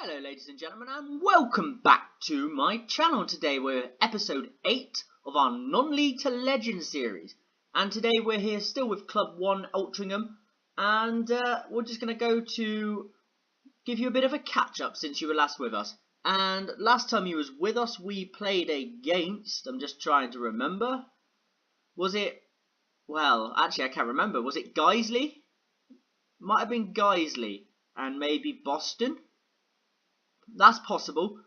Hello ladies and gentlemen, and welcome back to my channel. Today we're episode 8 of our non-league to legend series, and today we're here still with Club 1 Altrincham, and we're just going to go to give you a bit of a catch up since you were last with us. And last time you was with us we played against, I'm just trying to remember, was it, well actually I can't remember, was it Guiseley? Might have been Guiseley and maybe Boston. That's possible,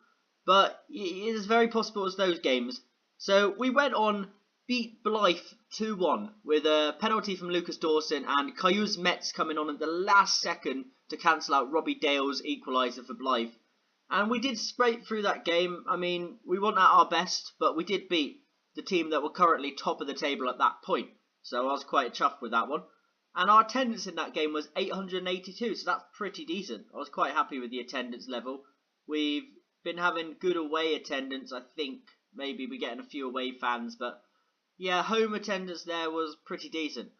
but it is very possible it's those games. So we went on, beat Blythe 2-1 with a penalty from Lucas Dawson and Cayuse Metz coming on at the last second to cancel out Robbie Dale's equaliser for Blythe. And we did scrape through that game. I mean, we weren't at our best, but we did beat the team that were currently top of the table at that point. So I was quite chuffed with that one. And our attendance in that game was 882, so that's pretty decent. I was quite happy with the attendance level. We've been having good away attendance, I think. Maybe we're getting a few away fans, but yeah, home attendance there was pretty decent.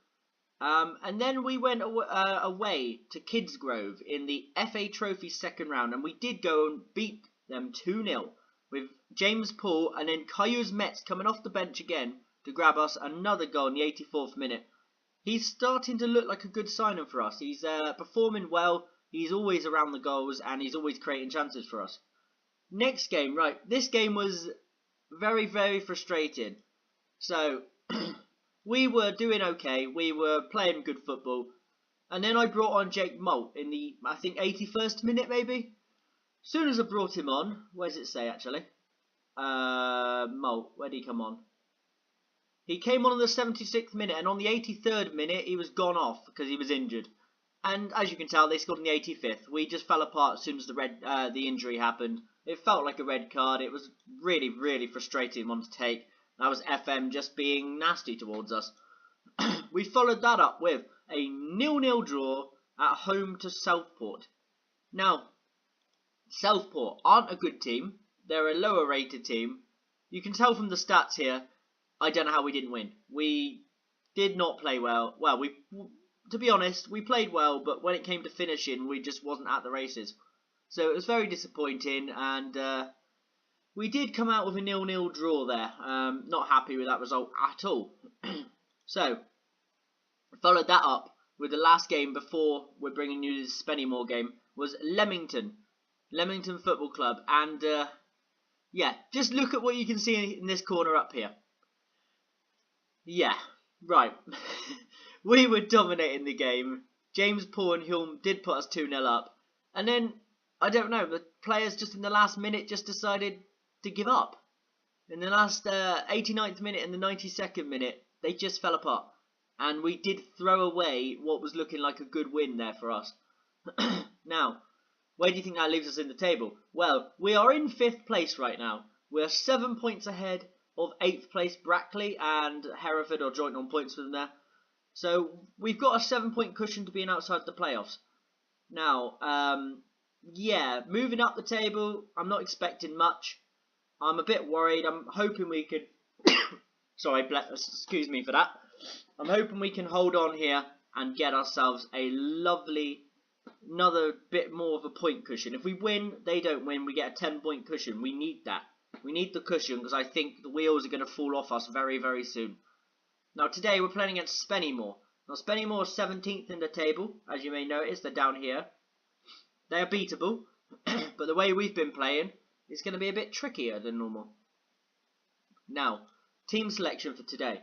And then we went away to Kidsgrove in the FA Trophy second round, and we did go and beat them 2-0 with James Paul and then Cayuse Metz coming off the bench again to grab us another goal in the 84th minute. He's starting to look like a good signing for us. He's performing well. He's always around the goals and he's always creating chances for us. Next game, right, this game was very, very frustrating. So, we were doing okay, we were playing good football, and then I brought on Jake Molt in the, I think, 81st minute maybe? As soon as I brought him on, where does it say actually? Molt, where did he come on? He came on the 76th minute, and on the 83rd minute he was gone off because he was injured. And as you can tell, they scored in the 85th. We just fell apart as soon as the injury happened. It felt like a red card. It was really, really frustrating one to take. That was FM just being nasty towards us. We followed that up with a 0-0 draw at home to Southport. Now, Southport aren't a good team. They're a lower rated team. You can tell from the stats here, I don't know how we didn't win. We did not play well. Well, to be honest, we played well, but when it came to finishing, we just wasn't at the races. So it was very disappointing, and we did come out with a 0-0 draw there. Not happy with that result at all. So, followed that up with the last game before we're bringing you this Spennymoor game, was Leamington Football Club. And, yeah, just look at what you can see in this corner up here. Yeah, right. We were dominating the game. James Paul and Hulme did put us 2-0 up. And then, I don't know, the players just in the last minute just decided to give up. In the last 89th minute and the 92nd minute, they just fell apart. And we did throw away what was looking like a good win there for us. Now, where do you think that leaves us in the table? Well, we are in 5th place right now. We are 7 points ahead of 8th place Brackley, and Hereford are joint on points with them there. So, we've got a 7-point cushion to being outside the playoffs. Now, yeah, moving up the table, I'm not expecting much. I'm a bit worried. I'm hoping we could... Sorry, excuse me for that. I'm hoping we can hold on here and get ourselves a lovely, another bit more of a point cushion. If we win, they don't win, we get a 10-point cushion. We need that. We need the cushion because I think the wheels are going to fall off us very, very soon. Now today we're playing against Spennymoor. Now Spennymoor is 17th in the table, as you may notice, they're down here. They are beatable, but the way we've been playing is going to be a bit trickier than normal. Now, team selection for today.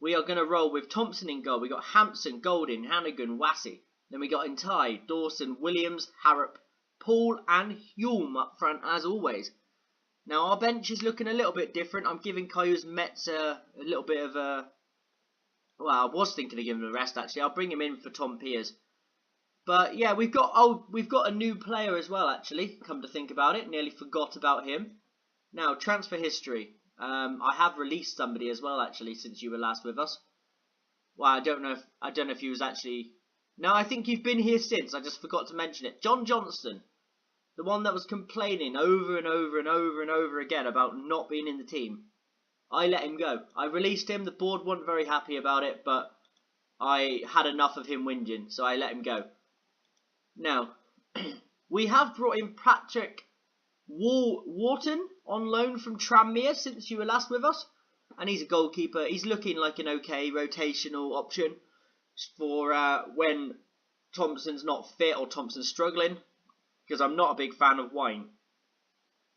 We are going to roll with Thompson in goal. We got Hampson, Golding, Hannigan, Wassey. Then we got Intai, Dawson, Williams, Harrop, Paul and Hulme up front as always. Now our bench is looking a little bit different. I'm giving Cayuse Metz a little bit of a... Well, I was thinking of giving him a rest actually. I'll bring him in for Tom Piers. But yeah, we've got a new player as well actually. Come to think about it, nearly forgot about him. Now transfer history. I have released somebody as well actually since you were last with us. Well, I don't know if he was actually. No, I think you've been here since. I just forgot to mention it. John Johnston, the one that was complaining over and over and over and over again about not being in the team. I let him go. I released him. The board weren't very happy about it, but I had enough of him whinging, so I let him go. Now, We have brought in Patrick Wharton on loan from Tranmere since you were last with us. And he's a goalkeeper. He's looking like an okay rotational option for when Thompson's not fit or Thompson's struggling. Because I'm not a big fan of Wine.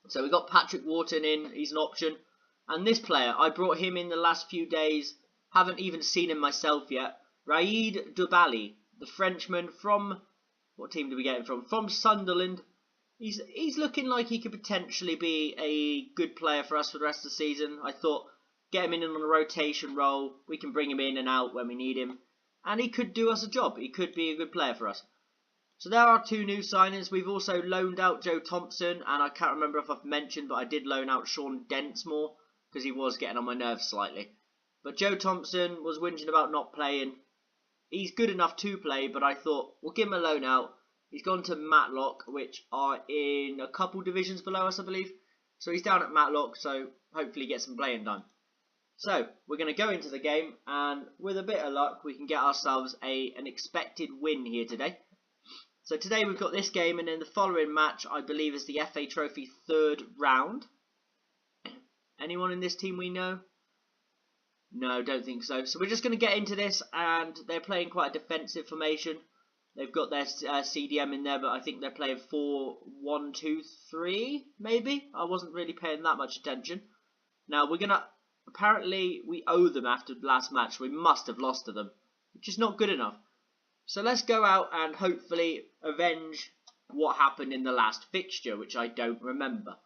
So we got Patrick Wharton in. He's an option. And this player, I brought him in the last few days. Haven't even seen him myself yet. Raid Dubali, the Frenchman from... What team did we get him from? From Sunderland. He's looking like he could potentially be a good player for us for the rest of the season. I thought, get him in on a rotation role. We can bring him in and out when we need him. And he could do us a job. He could be a good player for us. So there are two new signings. We've also loaned out Joe Thompson. And I can't remember if I've mentioned, but I did loan out Sean Densmore. Because he was getting on my nerves slightly. But Joe Thompson was whinging about not playing. He's good enough to play, but I thought, we'll give him a loan out. He's gone to Matlock, which are in a couple divisions below us, I believe. So he's down at Matlock, so hopefully get some playing done. So, we're going to go into the game, and with a bit of luck, we can get ourselves an expected win here today. So today we've got this game, and then the following match, I believe, is the FA Trophy 3rd round. Anyone in this team we know? No, don't think so. So we're just going to get into this, and they're playing quite a defensive formation. They've got their CDM in there, but I think they're playing 4-1-2-3, maybe? I wasn't really paying that much attention. Now, we're going to... Apparently, we owe them after the last match. We must have lost to them, which is not good enough. So let's go out and hopefully avenge what happened in the last fixture, which I don't remember.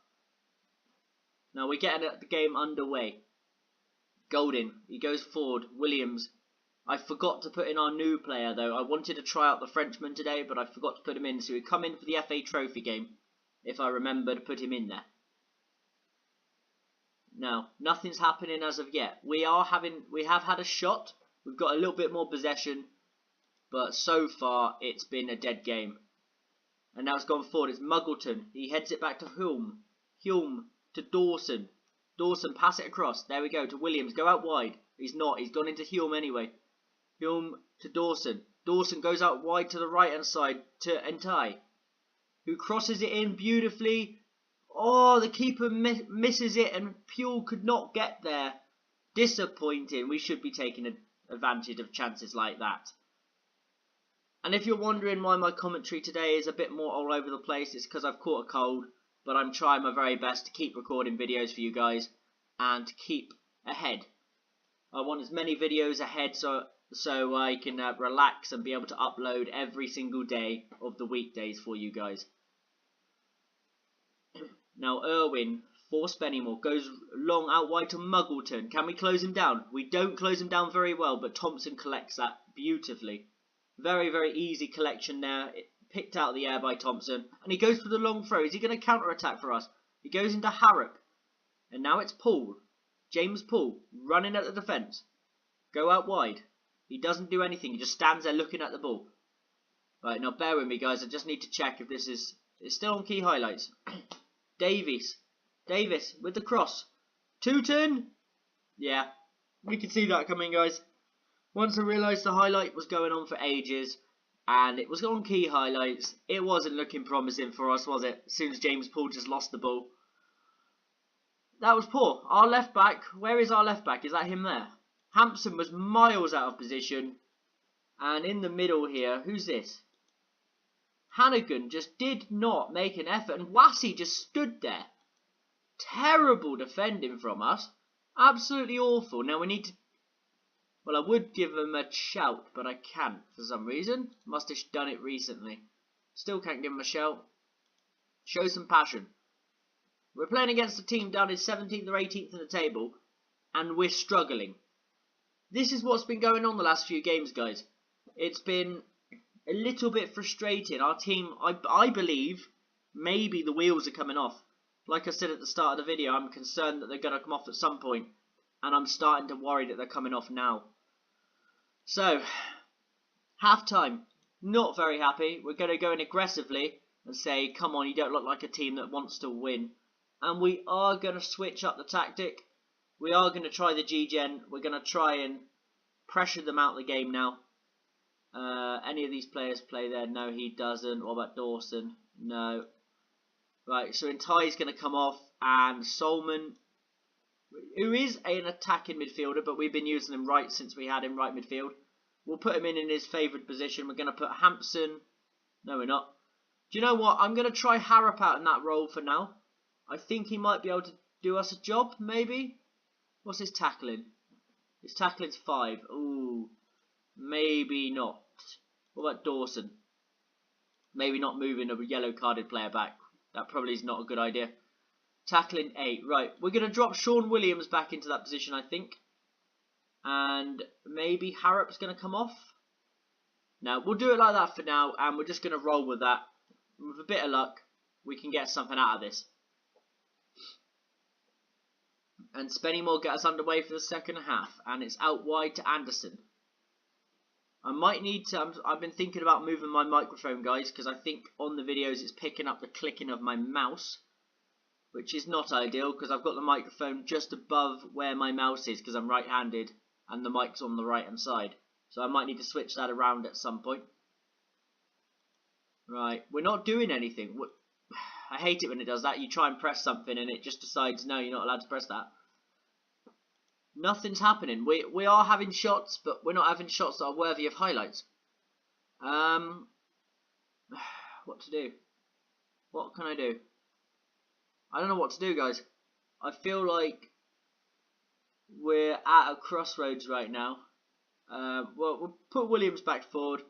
Now, we're getting the game underway. Golding, he goes forward. Williams. I forgot to put in our new player, though. I wanted to try out the Frenchman today, but I forgot to put him in. So he'd come in for the FA Trophy game, if I remember to put him in there. No, nothing's happening as of yet. We have had a shot. We've got a little bit more possession, but so far it's been a dead game. And now it's gone forward. It's Muggleton. He heads it back to Hulme. Hulme to Dawson. Dawson, pass it across. There we go, to Williams. Go out wide. He's not. He's gone into Hulme anyway. Hulme to Dawson. Dawson goes out wide to the right-hand side to Entai, who crosses it in beautifully. Oh, the keeper misses it, and Puel could not get there. Disappointing. We should be taking advantage of chances like that. And if you're wondering why my commentary today is a bit more all over the place, it's because I've caught a cold. But I'm trying my very best to keep recording videos for you guys and to keep ahead. I want as many videos ahead so I can relax and be able to upload every single day of the weekdays for you guys. Now Irwin for Spennymoor goes long out wide to Muggleton. Can we close him down? We don't close him down very well, but Thompson collects that beautifully. Very, very easy collection there. Picked out of the air by Thompson. And he goes for the long throw. Is he going to counter-attack for us? He goes into Harrop. And now it's Paul. James Paul running at the defence. Go out wide. He doesn't do anything. He just stands there looking at the ball. Right, now bear with me, guys. I just need to check if this is... It's still on key highlights. Davis with the cross. Tooten. Yeah, we can see that coming, guys. Once I realised the highlight was going on for ages... And it was on key highlights. It wasn't looking promising for us, was it? As soon as James Paul just lost the ball. That was poor. Our left back. Where is our left back? Is that him there? Hampson was miles out of position. And in the middle here, who's this? Hannigan just did not make an effort. And Wassey just stood there. Terrible defending from us. Absolutely awful. Now we need to... Well, I would give him a shout, but I can't for some reason. Must have done it recently. Still can't give him a shout. Show some passion. We're playing against a team down in 17th or 18th in the table, and we're struggling. This is what's been going on the last few games, guys. It's been a little bit frustrating. Our team, I believe, maybe the wheels are coming off. Like I said at the start of the video, I'm concerned that they're going to come off at some point. And I'm starting to worry that they're coming off now. So, half time. Not very happy. We're going to go in aggressively and say, come on, you don't look like a team that wants to win. And we are going to switch up the tactic. We are going to try the G-Gen. We're going to try and pressure them out of the game now. Any of these players play there? No, he doesn't. What about Dawson? No. Right, so Entai's going to come off, and Solman, who is an attacking midfielder, but we've been using him right since we had him right midfield. We'll put him in his favoured position. We're going to put Hampson. No, we're not. Do you know what? I'm going to try Harrop out in that role for now. I think he might be able to do us a job, maybe. What's his tackling? His tackling's 5. Ooh, maybe not. What about Dawson? Maybe not moving a yellow carded player back. That probably is not a good idea. Tackling 8. Right, we're going to drop Sean Williams back into that position, I think. And maybe Harrop's going to come off. No, we'll do it like that for now, and we're just going to roll with that. With a bit of luck, we can get something out of this. And Spennymoor get us underway for the second half, and it's out wide to Anderson. I might need to, I've been thinking about moving my microphone, guys, because I think on the videos it's picking up the clicking of my mouse, which is not ideal because I've got the microphone just above where my mouse is because I'm right-handed and the mic's on the right-hand side. So I might need to switch that around at some point. Right, we're not doing anything. I hate it when it does that. You try and press something and it just decides, no, you're not allowed to press that. Nothing's happening. We are having shots, but we're not having shots that are worthy of highlights. What to do? What can I do? I don't know what to do, guys. I feel like we're at a crossroads right now. Well, we'll put Williams back forward.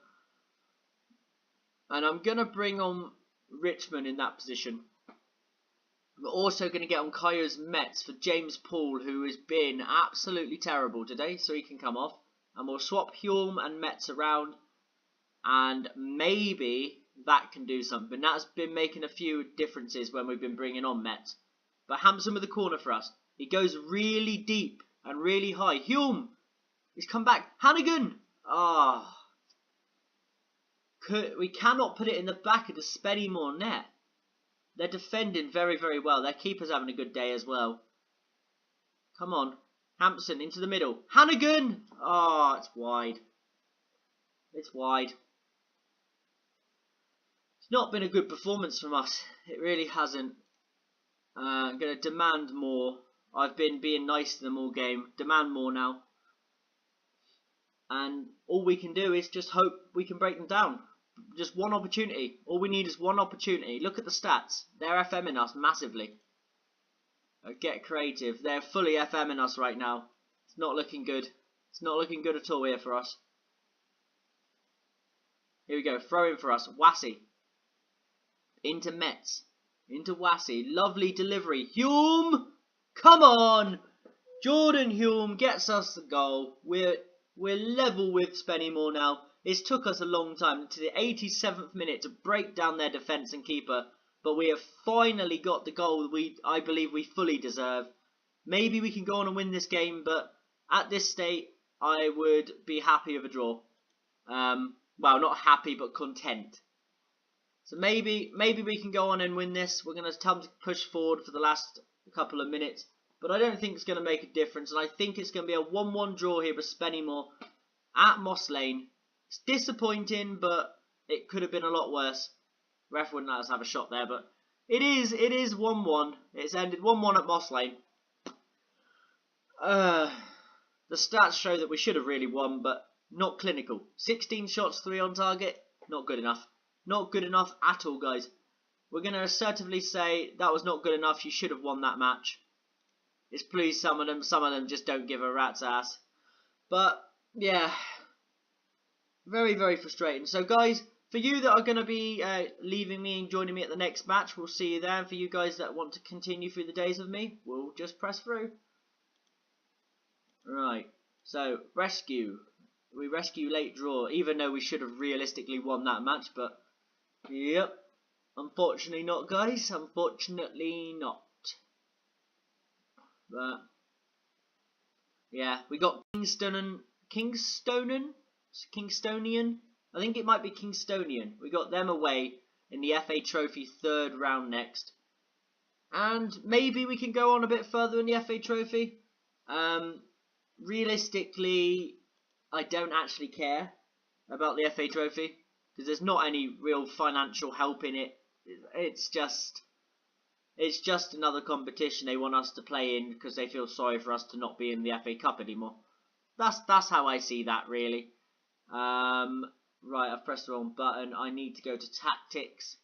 And I'm going to bring on Richmond in that position. We're also going to get on Kayo's Mets for James Paul, who has been absolutely terrible today, so he can come off. And we'll swap Hulme and Mets around, and maybe that can do something. That's been making a few differences when we've been bringing on Mets. But Hampson with the corner for us. He goes really deep and really high. Hulme! He's come back. Hannigan! Ah. We cannot put it in the back of the Spennymoor net. They're defending very, very well. Their keeper's having a good day as well. Come on. Hampson into the middle. Hannigan! Ah, it's wide. It's wide. It's not been a good performance from us. It really hasn't. I'm going to demand more. I've been being nice to them all game. Demand more now. And all we can do is just hope we can break them down. Just one opportunity. All we need is one opportunity. Look at the stats. They're FMing us massively. Get creative. They're fully FMing us right now. It's not looking good. It's not looking good at all here for us. Here we go. Throw in for us. Wassey. Into Metz. Into Wassey. Lovely delivery. Hulme! Come on! Jordan Hulme gets us the goal. We're level with Spennymoor now. It's took us a long time, to the 87th minute, to break down their defence and keeper. But we have finally got the goal I believe we fully deserve. Maybe we can go on and win this game, but at this state, I would be happy with a draw. Well, not happy, but content. So maybe we can go on and win this. We're going to attempt to push forward for the last couple of minutes. But I don't think it's going to make a difference. And I think it's going to be a 1-1 draw here with Spennymoor at Moss Lane. It's disappointing, but it could have been a lot worse. Ref wouldn't let us have a shot there, but it is 1-1. It's ended 1-1 at Moss Lane. The stats show that we should have really won, but not clinical. 16 shots, 3 on target. Not good enough. Not good enough at all, guys. We're going to assertively say that was not good enough. You should have won that match. It's pleased some of them just don't give a rat's ass. But, yeah. Very, very frustrating. So, guys, for you that are going to be leaving me and joining me at the next match, we'll see you there. And for you guys that want to continue through the days with me, we'll just press through. Right. So, rescue. We rescue late draw, even though we should have realistically won that match. But, yep. Unfortunately not, guys. Unfortunately not. But, yeah, we got Kingstonian? I think it might be Kingstonian. We got them away in the FA Trophy 3rd round next. And maybe we can go on a bit further in the FA Trophy. Realistically, I don't actually care. about the FA Trophy, because there's not any real financial help in it. It's just another competition they want us to play in because they feel sorry for us to not be in the FA Cup anymore. That's how I see that, really. Right, I've pressed the wrong button. I need to go to tactics.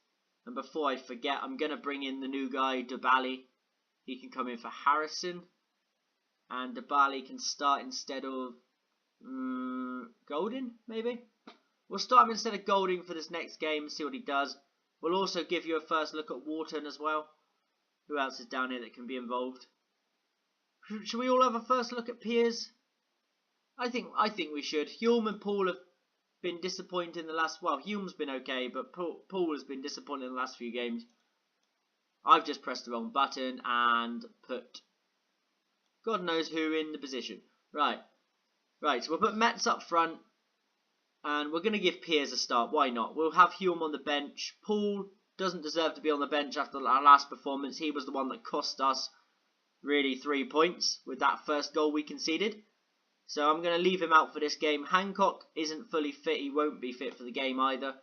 And before I forget, I'm going to bring in the new guy, Dybala. He can come in for Harrison. And Dybala can start instead of Golding, maybe? We'll start him instead of Golding for this next game and see what he does. We'll also give you a first look at Wharton as well. Who else is down here that can be involved? Should we all have a first look at Piers? I think we should. Hume and Paul have been disappointed in the last... Well, Hume's been okay, but Paul has been disappointed in the last few games. I've just pressed the wrong button and put God knows who in the position. Right, so we'll put Metz up front. And we're going to give Piers a start. Why not? We'll have Hume on the bench. Paul doesn't deserve to be on the bench after our last performance. He was the one that cost us really 3 points with that first goal we conceded. So I'm going to leave him out for this game. Hancock isn't fully fit. He won't be fit for the game either.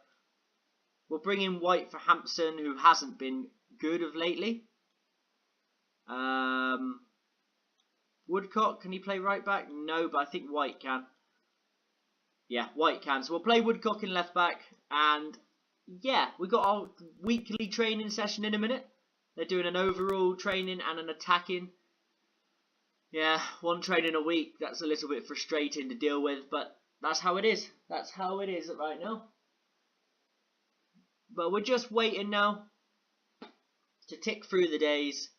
We'll bring in White for Hampson, who hasn't been good of lately. Woodcock, can he play right back? No, but I think White can. Yeah, White can. So we'll play Woodcock in left back. And yeah, we got our weekly training session in a minute. They're doing an overall training and an attacking. Yeah, one training a week. That's a little bit frustrating to deal with, but that's how it is. That's how it is right now. But we're just waiting now to tick through the days.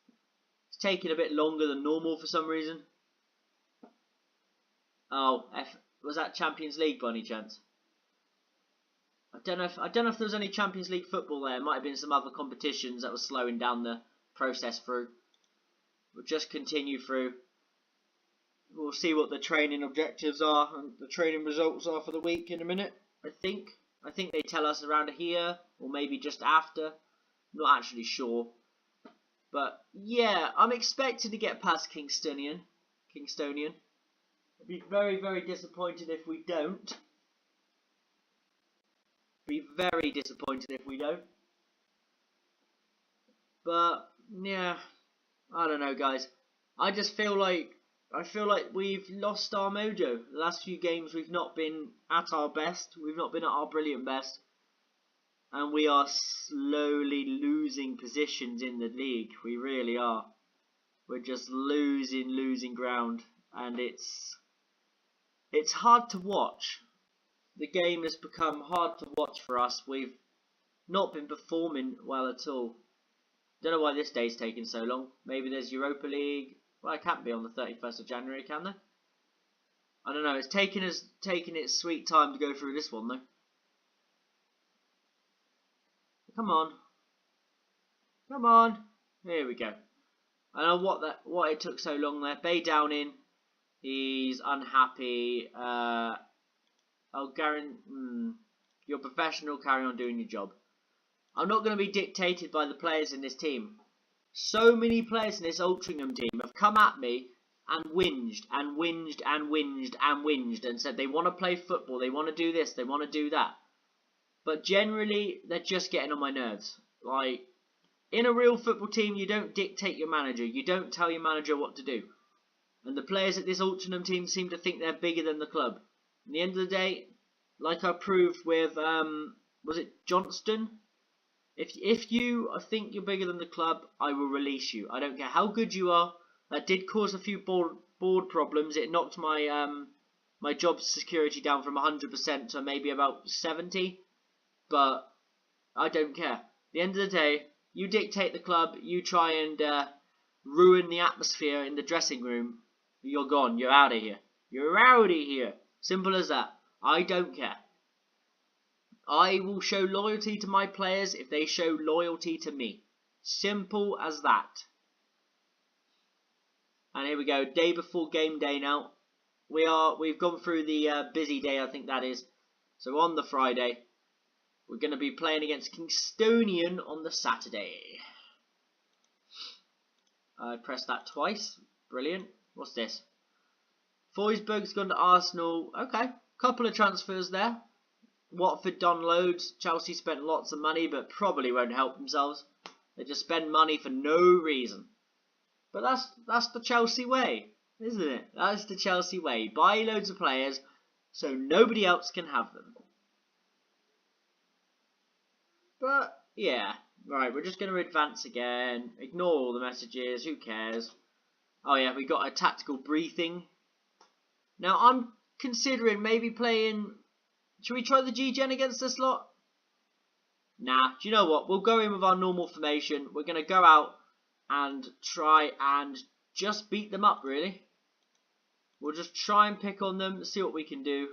It's taking a bit longer than normal for some reason. Oh, was that Champions League by any chance? I don't know if there was any Champions League football there. It might have been some other competitions that were slowing down the process through. We'll just continue through. We'll see what the training objectives are and the training results are for the week in a minute. I think they tell us around here or maybe just after. I'm not actually sure. But yeah, I'm expecting to get past Kingstonian. I'd be very, very disappointed if we don't. But yeah, I don't know, guys. I feel like we've lost our mojo. The last few games we've not been at our best. We've not been at our brilliant best. And we are slowly losing positions in the league. We really are. We're just losing ground. And it's hard to watch. The game has become hard to watch for us. We've not been performing well at all. Don't know why this day's taking so long. Maybe there's Europa League. Well, it can't be on the 31st of January, can there? I don't know. It's taking its sweet time to go through this one, though. Come on. Here we go. I don't know what it took so long there. Bay down in. He's unhappy. Garen, you're professional. Carry on doing your job. I'm not going to be dictated by the players in this team. So many players in this Altrincham team have come at me and whinged and said they want to play football, they want to do this, they want to do that. But generally, they're just getting on my nerves. Like, in a real football team, you don't dictate your manager. You don't tell your manager what to do. And the players at this Altrincham team seem to think they're bigger than the club. At the end of the day, like I proved with, was it Johnston? If you think you're bigger than the club, I will release you. I don't care how good you are. That did cause a few board problems. It knocked my my job security down from 100% to maybe about 70. But I don't care. At the end of the day, you dictate the club. You try and ruin the atmosphere in the dressing room. You're gone. You're out of here. You're out of here. Simple as that. I don't care. I will show loyalty to my players if they show loyalty to me. Simple as that. And here we go. Day before game day now. We've gone through the busy day, I think that is. So on the Friday, we're going to be playing against Kingstonian on the Saturday. I pressed that twice. Brilliant. What's this? Forsberg's gone to Arsenal. Okay. Couple of transfers there. Watford done loads. Chelsea spent lots of money, but probably won't help themselves. They just spend money for no reason. But that's the Chelsea way, isn't it? That's the Chelsea way. Buy loads of players so nobody else can have them. But, yeah. Right, we're just going to advance again. Ignore all the messages. Who cares? Oh, yeah, we got a tactical briefing. Now, I'm considering maybe playing... Should we try the G-Gen against this lot? Nah, do you know what? We'll go in with our normal formation. We're going to go out and try and just beat them up, really. We'll just try and pick on them, see what we can do.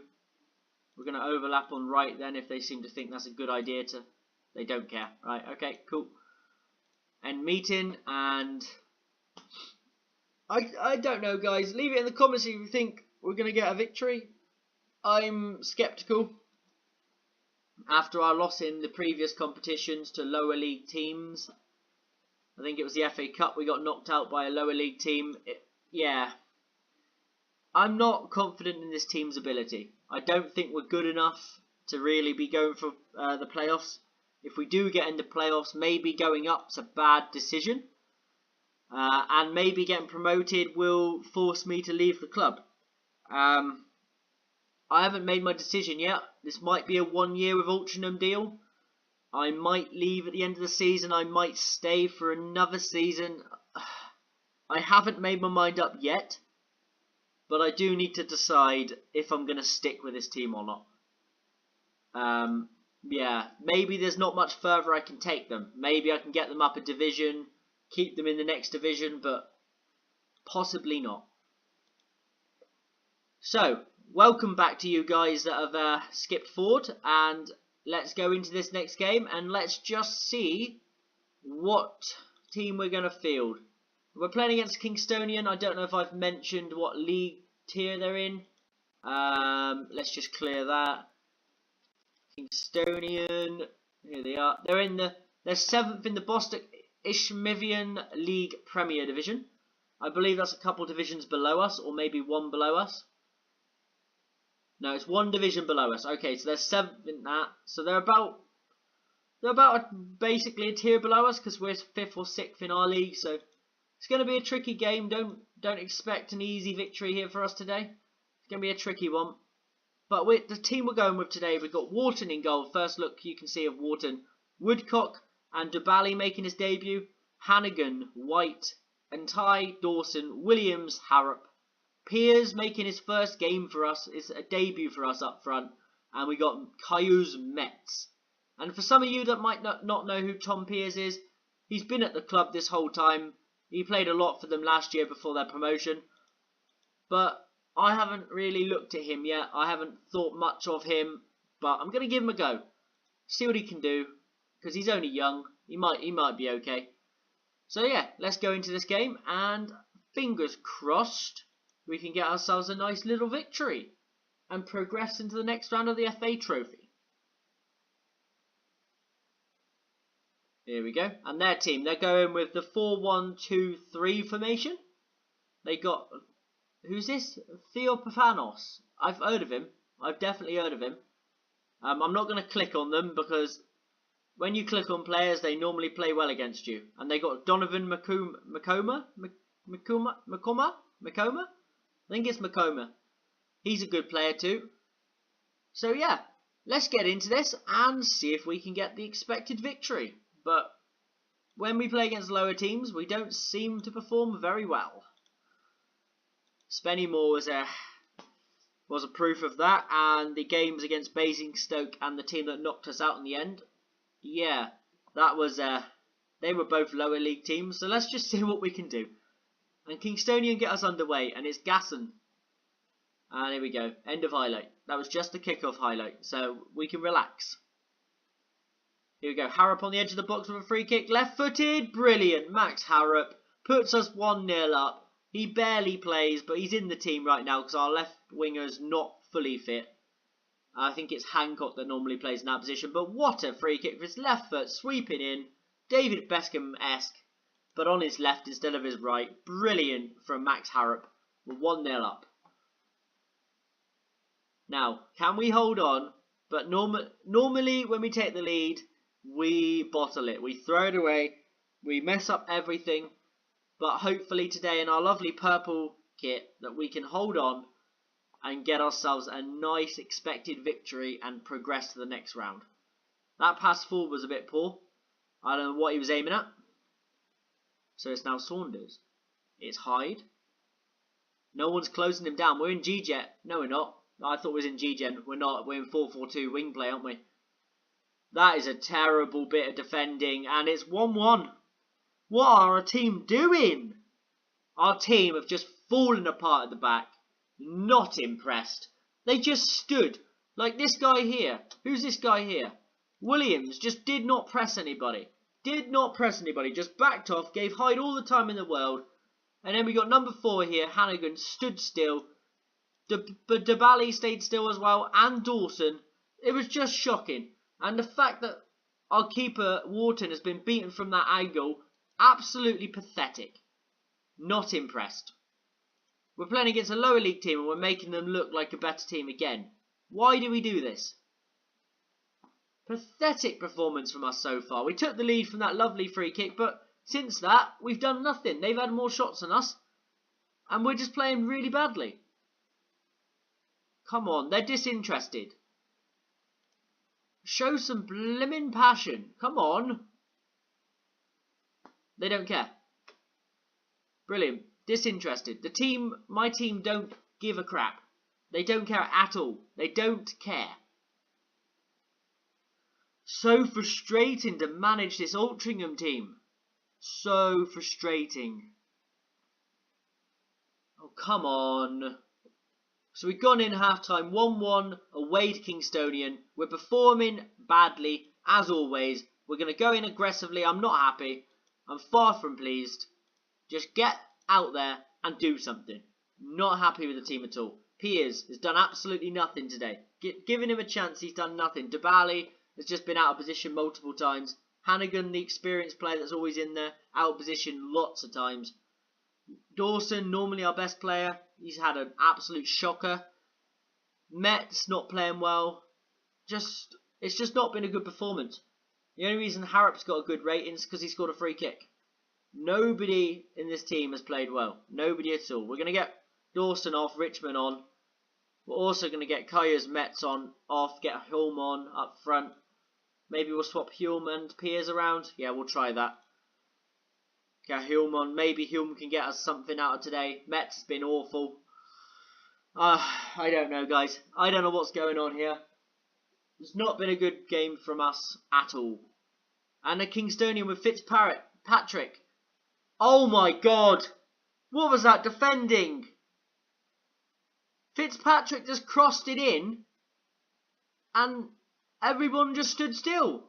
We're going to overlap on right then if they seem to think that's a good idea to... They don't care. Right, okay, cool. End meeting, and... I don't know, guys. Leave it in the comments if you think we're going to get a victory. I'm sceptical. After our loss in the previous competitions to lower league teams, I think it was the FA Cup, we got knocked out by a lower league team. Yeah. I'm not confident in this team's ability. I don't think we're good enough to really be going for the playoffs. If we do get into playoffs, maybe going up's a bad decision. And maybe getting promoted will force me to leave the club. I haven't made my decision yet. This might be a 1 year with Altrincham deal. I might leave at the end of the season. I might stay for another season. I haven't made my mind up yet. But I do need to decide if I'm going to stick with this team or not. Yeah, maybe there's not much further I can take them. Maybe I can get them up a division, keep them in the next division, but possibly not. So, welcome back to you guys that have skipped forward, and let's go into this next game, and let's just see what team we're going to field. We're playing against Kingstonian. I don't know if I've mentioned what league tier they're in. Let's just clear that. Kingstonian, here they are. They're 7th in the Boston Ishmaelian League Premier Division. I believe that's a couple divisions below us, or maybe one below us. No, it's one division below us. Okay, so they're 7th in that. So they're about basically a tier below us because we're 5th or 6th in our league. So it's going to be a tricky game. Don't expect an easy victory here for us today. It's going to be a tricky one. But with the team we're going with today, we've got Wharton in goal. First look you can see of Wharton. Woodcock and Dubali making his debut. Hannigan, White, Entai, Dawson, Williams, Harrop. Piers making his first game for us. It's a debut for us up front. And we got Cayuse Metz. And for some of you that might not know who Tom Piers is, he's been at the club this whole time. He played a lot for them last year before their promotion. But I haven't really looked at him yet. I haven't thought much of him, but I'm going to give him a go. See what he can do, because he's only young. He might be okay. So yeah, let's go into this game, and fingers crossed we can get ourselves a nice little victory and progress into the next round of the FA Trophy. Here we go. And their team, they're going with the 4-1-2-3 formation. They got... Who's this? Theopanos. I've heard of him. I've definitely heard of him. I'm not going to click on them because when you click on players, they normally play well against you. And they got Donovan Makoma? I think it's Makoma. He's a good player too. So yeah, let's get into this and see if we can get the expected victory. But when we play against lower teams, we don't seem to perform very well. Spennymoor was a proof of that, and the games against Basingstoke and the team that knocked us out in the end, yeah, that was they were both lower league teams. So let's just see what we can do. And Kingstonian get us underway, and it's Gasson. And here we go, end of highlight. That was just the kickoff highlight, so we can relax. Here we go, Harrop on the edge of the box with a free kick, left-footed, brilliant. Max Harrop puts us 1-0 up. He barely plays, but he's in the team right now because our left winger's not fully fit. I think it's Hancock that normally plays in that position. But what a free kick for his left foot, sweeping in. David Beckham-esque, but on his left instead of his right. Brilliant from Max Harrop. We're 1-0 up. Now, can we hold on? But normally when we take the lead, we bottle it. We throw it away. We mess up everything. But hopefully today in our lovely purple kit that we can hold on and get ourselves a nice expected victory and progress to the next round. That pass forward was a bit poor. I don't know what he was aiming at. So it's now Saunders. It's Hyde. No one's closing him down. We're in G-Jet. No, we're not. I thought we was in G-Gen. We're not. We're in 4-4-2 wing play, aren't we? That is a terrible bit of defending. And it's 1-1. What are our team doing? Our team have just fallen apart at the back. Not impressed. They just stood. Like this guy here. Who's this guy here? Williams just did not press anybody. Did not press anybody. Just backed off. Gave Hyde all the time in the world. And then we got number 4 here. Hannigan stood still. Debali stayed still as well. And Dawson. It was just shocking. And the fact that our keeper, Wharton, has been beaten from that angle. Absolutely pathetic. Not impressed. We're playing against a lower league team and we're making them look like a better team again. Why do we do this? Pathetic performance from us so far. We took the lead from that lovely free kick, but since that, we've done nothing. They've had more shots than us. And we're just playing really badly. Come on, they're disinterested. Show some blimmin' passion. Come on. They don't care. Brilliant. Disinterested. My team don't give a crap. They don't care at all. They don't care. So frustrating to manage this Altrincham team. So frustrating. Oh, come on. So we've gone in half-time 1-1 away to Kingstonian. We're performing badly, as always. We're going to go in aggressively. I'm not happy. I'm far from pleased. Just get out there and do something. Not happy with the team at all. Piers has done absolutely nothing today. Giving him a chance, he's done nothing. Debali has just been out of position multiple times. Hannigan, the experienced player that's always in there, out of position lots of times. Dawson, normally our best player, he's had an absolute shocker. Met's not playing well. It's just not been a good performance. The only reason Harrop's got a good rating is because he scored a free kick. Nobody in this team has played well. Nobody at all. We're going to get Dawson off, Richmond on. We're also going to get Kaya's Mets off, get Hulme on up front. Maybe we'll swap Hulme and Piers around. Yeah, we'll try that. Get Hulme on. Maybe Hulme can get us something out of today. Mets has been awful. I don't know, guys. I don't know what's going on here. It's not been a good game from us at all. And a Kingstonian with Patrick. Oh my God. What was that defending? Fitzpatrick just crossed it in. And everyone just stood still.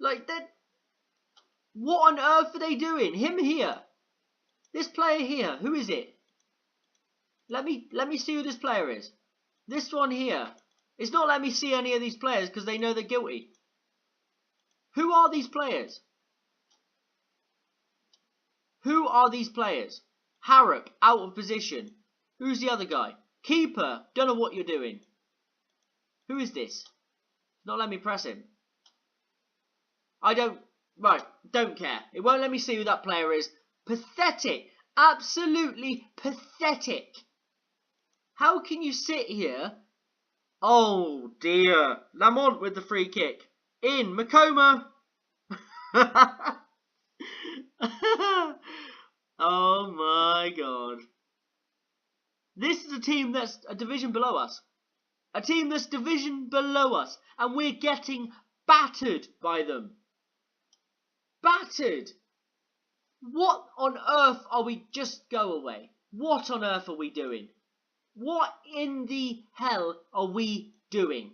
Like that. What on earth are they doing? Him here. This player here. Who is it? Let me see who this player is. This one here. It's not letting me see any of these players because they know they're guilty. Who are these players? Who are these players? Harrop, out of position. Who's the other guy? Keeper, don't know what you're doing. Who is this? Not let me press him. Don't care. It won't let me see who that player is. Pathetic. Absolutely pathetic. How can you sit here? Oh dear. Lamont with the free kick. In. Makoma. Oh my God. This is a team that's a division below us. A team that's division below us. And we're getting battered by them. Battered. What on earth are we... Just go away. What on earth are we doing? What in the hell are we doing?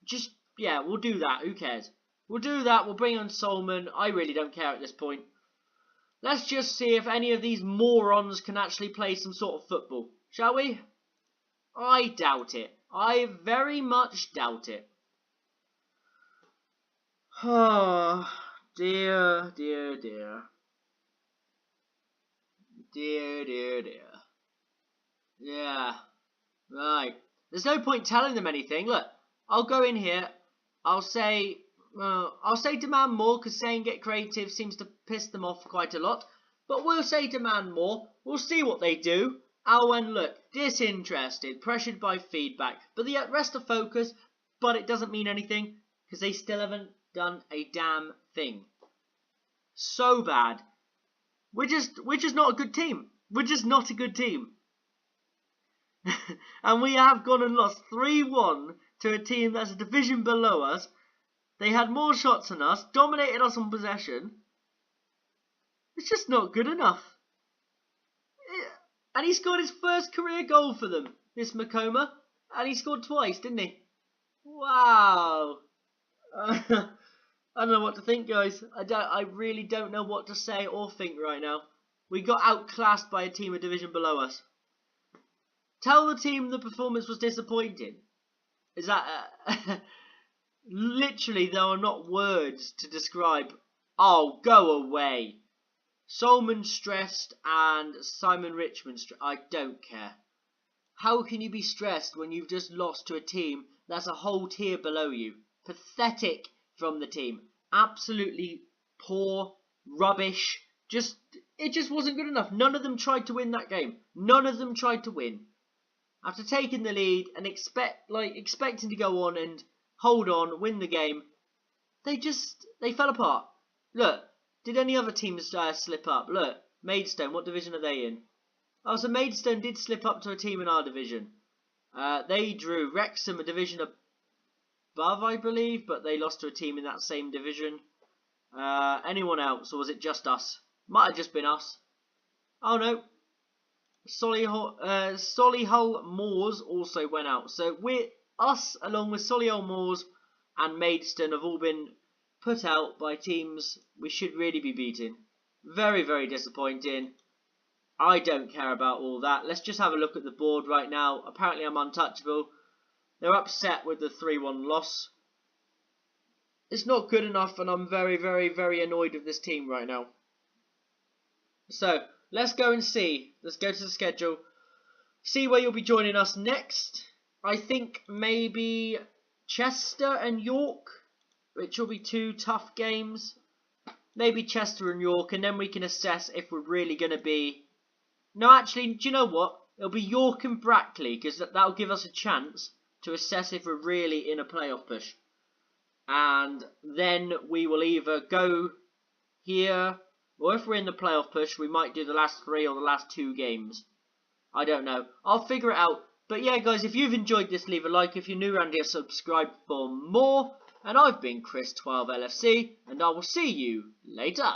Just, yeah, we'll do that. Who cares? We'll do that. We'll bring on Solomon. I really don't care at this point. Let's just see if any of these morons can actually play some sort of football. Shall we? I doubt it. I very much doubt it. Oh, dear, dear, dear. Dear, dear, dear. Yeah. Right. There's no point telling them anything. Look, I'll go in here. I'll say demand more, because saying get creative seems to piss them off quite a lot. But we'll say demand more. We'll see what they do. Alwen, look, disinterested, pressured by feedback. But the rest are focused, but it doesn't mean anything, because they still haven't done a damn thing. So bad. We're just not a good team. We're just not a good team. And we have gone and lost 3-1 to a team that's a division below us. They had more shots than us, dominated us on possession. It's just not good enough. And he scored his first career goal for them, this Makoma. And he scored twice, didn't he? Wow. I don't know what to think, guys. I really don't know what to say or think right now. We got outclassed by a team a division below us. Tell the team the performance was disappointing. Is that... literally, there are not words to describe. Oh, go away. Solomon stressed and Simon Richmond stressed. I don't care. How can you be stressed when you've just lost to a team that's a whole tier below you? Pathetic from the team. Absolutely poor, rubbish. It just wasn't good enough. None of them tried to win that game. None of them tried to win. After taking the lead and expecting to go on and hold on, win the game, they fell apart. Look, did any other teams slip up? Look, Maidstone, what division are they in? Oh, so Maidstone did slip up to a team in our division. They drew Wrexham, a division above, I believe, but they lost to a team in that same division. Anyone else, or was it just us? Might have just been us. Oh no. Solihull Moors also went out. So us, along with Solihull Moors and Maidstone, have all been put out by teams we should really be beating. Very, very disappointing. I don't care about all that. Let's just have a look at the board right now. Apparently I'm untouchable. They're upset with the 3-1 loss. It's not good enough, and I'm very, very, very annoyed with this team right now. So, let's go and see. Let's go to the schedule. See where you'll be joining us next. I think maybe Chester and York, which will be 2 tough games. Maybe Chester and York, and then we can assess if we're really going to be... No, actually, do you know what? It'll be York and Brackley, because that'll give us a chance to assess if we're really in a playoff push. And then we will either go here, or if we're in the playoff push, we might do the last 3 or the last 2 games. I don't know. I'll figure it out. But yeah, guys, if you've enjoyed this, leave a like. If you're new around here, subscribe for more. And I've been Chris12LFC, and I will see you later.